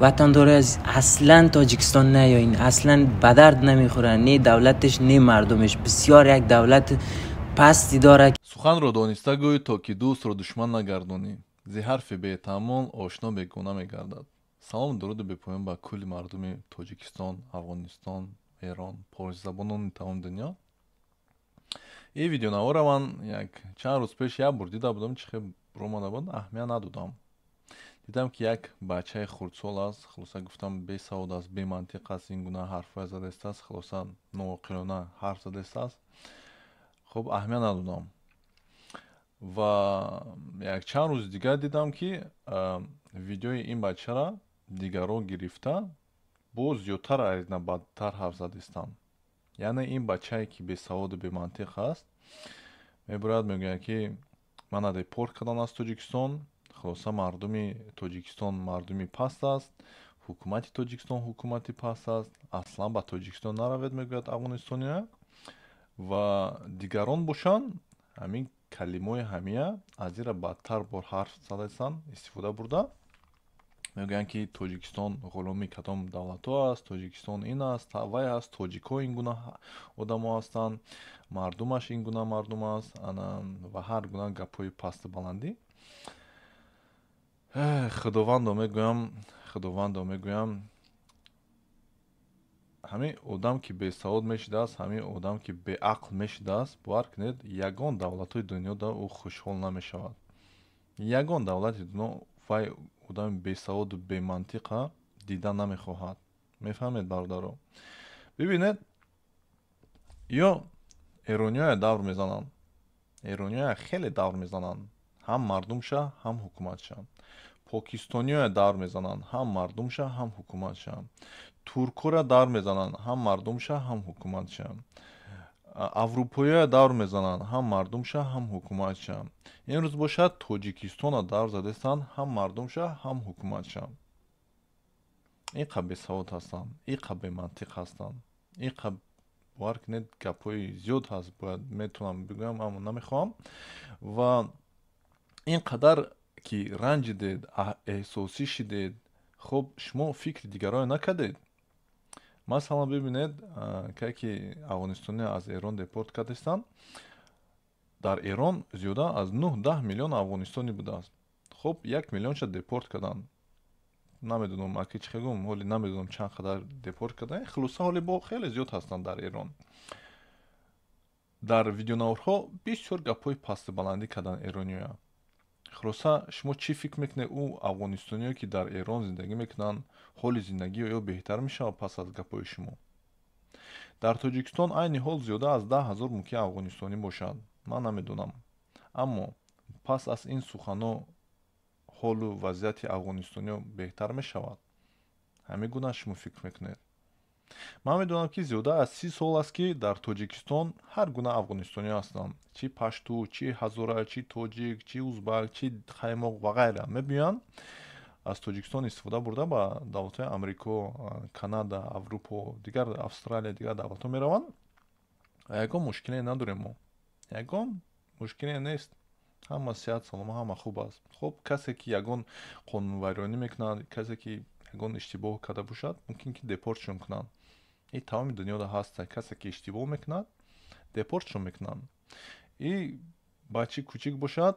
وطنداری از اصلا تاجیکستان نیاین، اصلا به درد نمیخوره، نه دولتش نه مردمش. بسیار یک دولت پستی داره. суханро дониста гӯй то ки дӯстро душман нагардонӣ. зи ҳарфи бетаъммул ошно бегона мегардад. салому дуруду бепоён ба кулли мардуми тоҷикистон, афғонистон, эрон, форисзабонони тамоми дунё. ин видеонаворро ман чанд рӯз пеш як бор дида будам, чӣ хел омада буд, аҳамият надодам. дидам ки як бачаи хурдсол аст, хулоса гуфтам бесавод аст, бемантиқ аст, ин гуна ҳарфҳое задааст, хулоса нооқилона ҳарф задааст. хуб аҳамият надодам. ва як чанд рӯзи дигар дидам ки видеои ин бачаро дигарон гирифта боз зиёдтар аридна бадтар ҳарф задистанд. яъне ин бачае ки бесаводу бемантиқ аст мебурад мегӯяд ки мана депорт кардан аз тоҷикистон. хулоса мардуми тоҷикистон мардуми паст аст, ҳукумати тоҷикистон ҳукумати паст аст, аслан ба тоҷикистон наравед мегӯяд афғонистониҳо. ва дигарон бошанд ҳамин калимаи ҳамия аз ира бадтар бор ҳарф задастанд, истифода бурда мегӯянд ки тоҷикистон ғуломи кадом давлатҳо аст, тоҷикистон ин аст, вай аст, тоҷикҳо ин гуна одамо ҳастанд, мардумаш ин гуна мардум аст ва ҳар гуна гапҳои пасту баландӣ. худовандо мегӯям ҳамин одам ки бесавод мешудааст, ҳамин одам ки беақл мешудааст, бовар кунед ягон давлатҳои дунёда ӯ хушҳол намешавад. ягон давлати дунё вай одами бесаводу бемантиқа дида намехоҳад. мефаҳмед бародаро? бибинед, ё эрониҳое давр мезананд, эрониҳое хеле давр мезананд, ҳам мардумша ҳам ҳукуматша. покистониҳое давр мезананд, ҳам мардумша ҳам ҳукуматша. туркҳоро давр мезананд, ҳам мардумша ҳам ҳукуматша. аврупоиҳое давр мезананд, ҳам мардумша ҳам ҳукуматша. имрӯз бошад тоҷикистоно давр задастанд, ҳам мардумша ҳам ҳукуматша. ин қад бесавод ҳастанд, ин қад бемантиқ ҳастанд, ин қад бовар кунед гапҳои зиёд ҳаст, бояд метавонам бигӯям, аммо намехоҳам. ва ин қадар ки ранҷидед, эҳсосӣ шудед, хуб шумо фикри дигароне накардед? масалан бибинед, кае ки афғонистониҳо аз эрон депорт кардастанд, дар эрон зиёда аз 9-10 миллион афғонистонӣ будааст. хуб 1 миллионша депорт карданд. намедонам аки чӣ хел гум, ҳоли намедонам чанд қадар депорт карданд. хулоса ҳоли бо хеле зиёд ҳастанд дар эрон. дар видеонаворҳо бисёр гапҳои пастубаландӣ карданд эрониҳоя. хулоса шумо чӣ фикр мекунед, ӯ афғонистониҳое ки дар эрон зиндагӣ мекунанд, ҳоли зиндагӣ оё беҳтар мешавад пас аз гапҳои шумо? дар тоҷикистон айни ҳол зиёда аз 10 000 мумкин афғонистонӣ бошад, ман намедонам. аммо пас аз ин суханҳо ҳолу вазъияти афғонистониҳо беҳтар мешавад? ҳамин гуна шумо фикр мекунед? ман медонам ки зиёда аз 30 сол аст ки дар тоҷикистон ҳар гуна афғонистониҳо ҳастанд. чӣ пашту, чӣ ҳазора, чӣ тоҷик, чӣ узбак, чӣ хаймоқ ва ғайра мебиёянд аз тоҷикистон истифода бурда ба давлатҳои амрико, канада, аврупо, дигар австралия, дигар давлатҳо мераванд. ягон мушкиле надорем мо. ягон мушкиле нест. ҳама сеҳат салома, ҳама хуб аст. хуб касе ки ягон қонунвайронӣ мекунад, касе ки ягон иштибоҳ карда бошад, мумкин ки депортшон кунанд. ин тамоми дунёда ҳаст. касе ки иштибоҳ мекунад, депортшон мекунанд. ин бачи кучик бошад,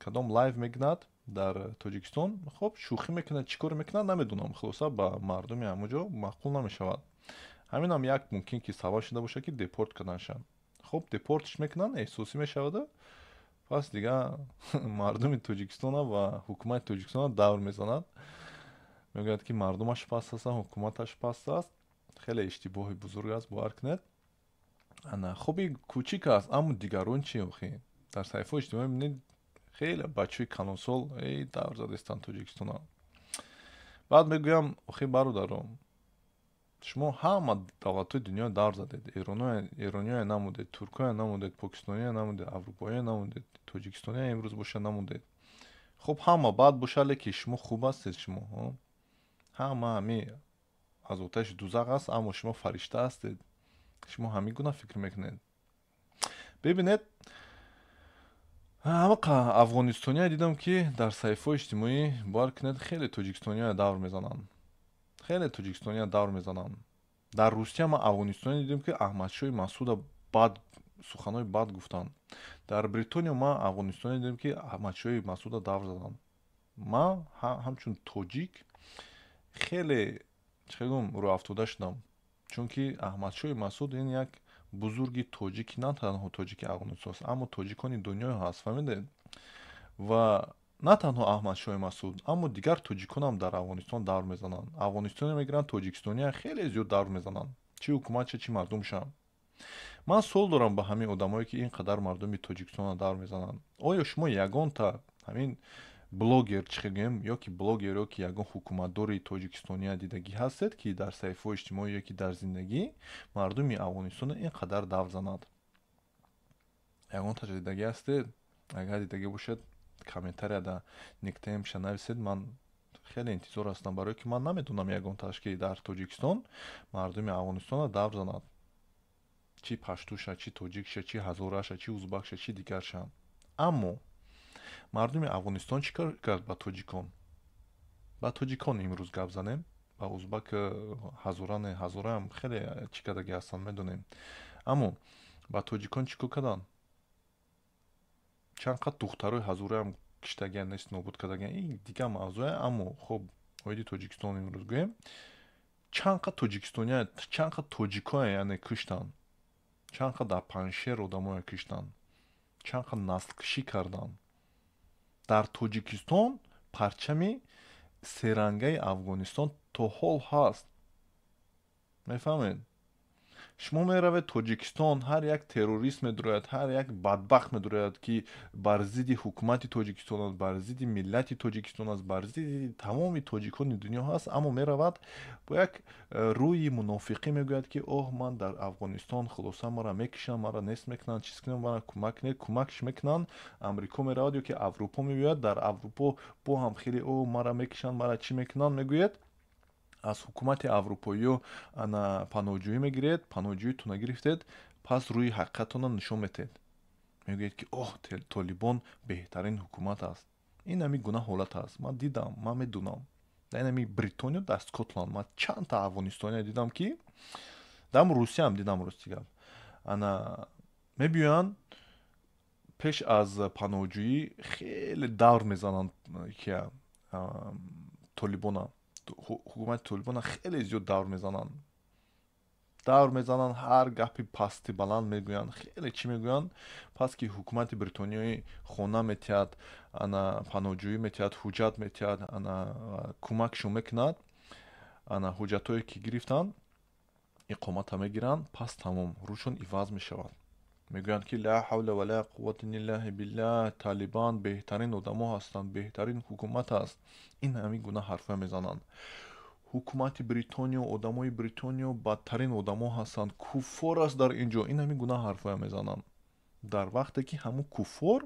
кадом лайв мегирад дар тоҷикистон, хуб шӯхӣ мекунад, чӣ коре мекунад намедонам, хулоса ба мардуми ҳамаҷо маъқул намешавад. ҳаминам як мумкин ки сабаб шуда бошад ки депорт кардан шавад. хуб депортш мекунанд, эҳсосӣ мешаваду пас дигар мардуми тоҷикистона ва ҳукумати тоҷикистона давр мезанад. мегӯяд ки мардумаш паст ҳастанд, ҳукуматаш паст аст. хеле иштибоҳи бузург аст, бовар кунед. хуб ин кучик аст, аммо дигарон чи охи? дар саҳифаҳои иҷтимоӣ мебинед хеле бачаҳои калонсол давр задастанд тоҷикистона. баъд мегӯям охи бародаро, шумо ҳама давлатҳои дунё давр задед. эрониҳое намудед, туркҳое намудед, покистониҳое намудед, аврупоиҳое намудед, тоҷикистониҳое имрӯз боша намудед. хуб ҳама баъд боша, леки шумо хуб ҳастед. шумо ҳама ҳамин аз оташи дузақ аст, аммо шумо фаришта ҳастед. шумо ҳамин гуна фикр мекунед? бибинед, афғонистония дидам ки дар саҳифаҳои иҷтимоӣ бовар кунед хеле тоҷикистония давр мезананд. Хеле тоҷикистония давр мезананд. Дар Русия ма афғонистония дидем ки Аҳмадшоҳи Масъуда бад суханҳои бад гуфтанд. Дар Бритония ма Афғонистония дидем ки Аҳмадшоҳи Масъуда давр заданд. Ма ҳамчун тоҷик хеле чӣ гӯям рӯафтода шудам, чунки Аҳмадшоҳи Масъуд ин як бузурги тоҷики, на танҳо тоҷики Афғонистон аст, аммо тоҷикони дунё ҳаст, фаҳмидед? Ва на танҳо Аҳмадшоҳи Масъуд, аммо дигар тоҷиконам дар Афғонистон давр мезананд. Афғонистония мегиранд, Тоҷикистония хеле зиёд давр мезананд, чӣ ҳукуматша, чӣ мардумша. Ман суол дорам ба ҳамин одамое ки ин қадар мардуми Тоҷикистонро давр мезананд. Оё шумо ягонта ҳамин блогер чӣ гӯем, ё ки блогер ё ки ягон ҳукуматдори Тоҷикистония дидагӣ ҳастед, ки дар саҳифаҳои иҷтимоӣ ё ки дар зиндагӣ мардуми Афғонистона ин қадар давр занад? Ягонташа дидагӣ ҳастед? Агар дидагӣ бошед, комментарияда никнеймша нависед. Ман хеле интизор ҳастам, барое ки ман намедонам ягонтааш ки дар Тоҷикистон мардуми Афғонистона давр занад. Чӣ паштуша, чӣ тоҷикша, чӣ ҳазораша, чӣ узбакша, чӣ дигарша. Аммо мардуми Афғонистон чӣ кор кард ба тоҷикон? Ба тоҷикон имрӯз гап занем. Ба узбак ҳазораам хеле чӣ кардагӣ ҳастанд медонем. Аммо ба тоҷикон чӣ кор карданд? Чанд қад духтарои ҳазораам киштагиан нест, нобуд кардагиан. Ин дигар мавзӯе, аммо хуб оиди Тоҷикистон имрӯз гӯем. Чанд қад тоҷикистония, чанд қад тоҷикоя яъне куштанд. Чанд қад дар Паншер одамоя куштанд. Чанд қад наслкушӣ карданд. Дар Тоҷикистон парчами серангаи Афғонистон то ҳол ҳаст. мефаҳмед? шумо меравед Тоҷикистон, ҳар як террорист медурояд, ҳар як бадбахт медурояд ки бар зидди ҳукумати Тоҷикистон аст, бар зидди миллати Тоҷикистон аст, бар зидди тамоми тоҷикони дунё ҳаст, аммо меравад бо як рӯйи мунофиқӣ мегӯяд ки оҳ, ман дар Афғонистон хулоса мара мекушанд, мара нест мекунанд, чиз кунанд, мара кӯмак не кӯмакш мекунанд. Амрико меравад ё ки Аврупо мегӯяд, дар Аврупо бо ҳам хеле оҳ, мара мекушанд, мара чӣ мекунанд мегӯяд. Аз ҳукумати аврупоиё ана паноҳҷӯӣ мегиред, паноҳҷӯиту нагирифтед, пас рӯи ҳақиқатонро нишон метед. Мегӯед ки оҳ, Толибон беҳтарин ҳукумат аст. Ин ҳамин гуна ҳолат аст. Ман дидам, ман медунам. Дар ин ҳамин Бритониё, дар Скотланд ман чандта Афғонистония дидам ки дар Русияам дидам, рости гап. Ана мебиёянд пеш аз паноҳҷӯӣ хеле давр мезананд кия Толибона. ҳукумати Толибона хеле зиёд давр мезананд. Давр мезананд, ҳар гапи пасти баланд мегӯянд, хеле чӣ мегӯянд. Пас ки ҳукумати бритониёӣ хона метиҳад, ана паноҳҷӯӣ метиҳад, ҳуҷҷат метиҳад, ана кӯмакшон мекунад, ана ҳуҷҷатое ки гирифтанд, иқомата мегиранд, пас тамом, рӯшон иваз мешавад. мегӯянд ки ла ҳавла ва ла қуввата иллиллаҳи биллаҳ, Талибан беҳтарин одамо ҳастанд, беҳтарин ҳукумат аст. ин ҳамин гуна ҳарфҳоя мезананд. ҳукумати Бритониё, одамои Бритониё бадтарин одамо ҳастанд, куффор аст дар ин ҷо. ин ҳамин гуна ҳарфҳоя мезананд. дар вақте ки ҳамун куффор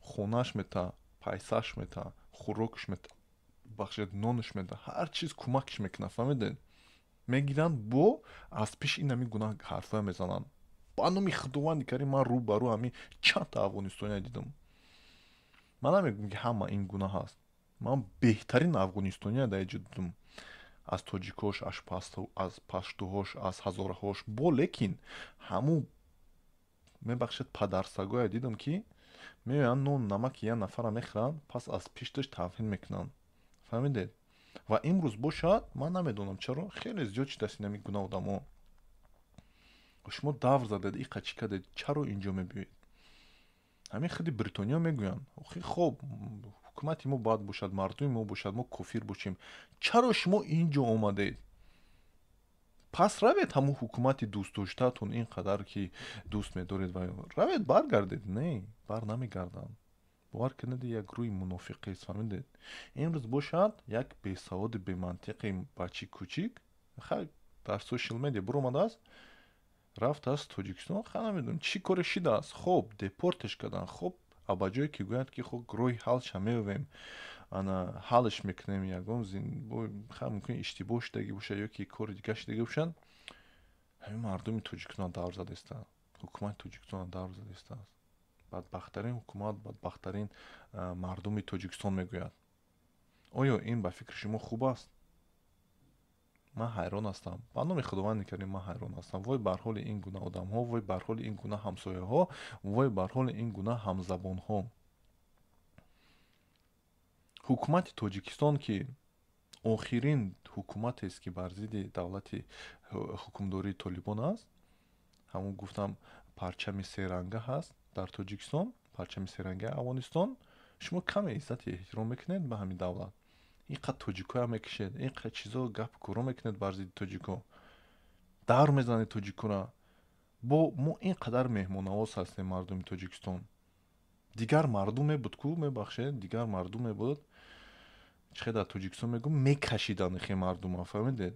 хонаш метаҳад, пайсаш метаҳад, хӯрокш метаҳад, бахшед нонш метаҳад, ҳар чиз кӯмакш мекунад. фаҳмидед? мегиранд бо аз пеш ин ҳамин гуна ҳарфҳоя мезананд. ба номи худованди карим ман рӯ ба рӯ ҳамин чандта Афғонистония дидам. ман намегӯям ки ҳама ин гуна ҳаст. ман беҳтарин Афғонистония дар инҷо дидам. аз тоҷикош, аз паштуҳош, аз ҳазораҳош, бо лекин ҳамун мебахшед падарсагоя дидам ки меоянд нон намаки як нафара мехӯранд, пас аз пишташ тавҳин мекунанд. фаҳмидед? ва имрӯз бошад, ман намедонам чаро хеле зиёд шудааст ин ҳамин гуна одамо. шумо давр задед, иқа чӣ кардед, чаро ин ҷо мебиёед? ҳамин худи Бритониё мегӯянд, охи хоб ҳукумати мо бояд бошад, мардуми мо бошад, мо кофир бошем. чаро шумо ин ҷо омадед? пас равед ҳамун ҳукумати дӯстдоштаатон ин қадар ки дӯст медоред ва равед баргардед. Не, бар намегарданд. бовар кунед, як рӯи мунофиқист. фаҳмидед? имрӯз бошад як бесаводи бемантиқи бачи кӯчик дар сошиал медиа буромадааст, рафтааст Тоҷикистон, ха намедонам чӣ коре шидааст. хоб депортеш карданд. хоб абаҷое ки гӯяд ки хоб роҳи ҳалша меёвем, ана ҳалш мекунем, ягон ха мумкин иштибоҳ шудагӣ бошад ё ки кори дигар шудагӣ бошад. ҳамин мардуми Тоҷикистон давр задаистааст. ҳукумати Тоҷикистон давр задаистааст. бадбахттарин ҳукумат, бадбахттарин мардуми Тоҷикистон мегӯяд. оё ин ба фикри шумо хуб аст? ман ҳайрон ҳастам. ба номи худованди карим ман ҳайрон ҳастам. вой бар ҳоли ин гуна одамҳо, вой бар ҳоли ин гуна ҳамсояҳо, вой бар ҳоли ин гуна ҳамзабонҳо. ҳукумати Тоҷикистон ки охирин ҳукуматест ки бар зидди давлати ҳукмдории Толибон аст, ҳамун гуфтам парчами серанга ҳаст дар Тоҷикистон, парчами серангаи Афғонистон. шумо каме иззати эҳтиром мекунед ба ҳамин давлат. инқадр тоҷикоя мекишед, инқадр чизо гап куро мекунед бар зидди тоҷико, давр мезанед тоҷикоро. бо мо инқадар меҳмоннавоз ҳастем мардуми Тоҷикистон. дигар мардум мебуд ку, мебахшед, дигар мардум мебуд, чихе дар Тоҷикистон мегӯм, мекашидан ихе мардума, фаҳмидед?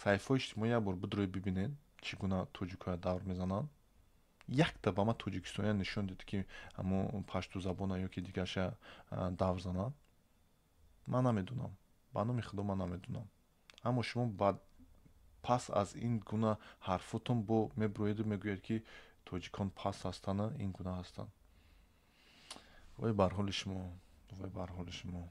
саҳифаҳои иҷтимоӣ як бор бидроед бибинед чӣ гуна тоҷикоя давр мезананд. якта ба ман тоҷикистония нишон дид ки ҳамон паштузабона ё ки дигарша давр занад. ман намедунам, ба номи худо ман намедунам. аммо шумо пас аз ин гуна ҳарфотон бо меброеду мегӯед ки тоҷикон пас ҳастанд, ин гуна ҳастанд. вой бар ҳоли шумо, вой бар ҳоли шумо.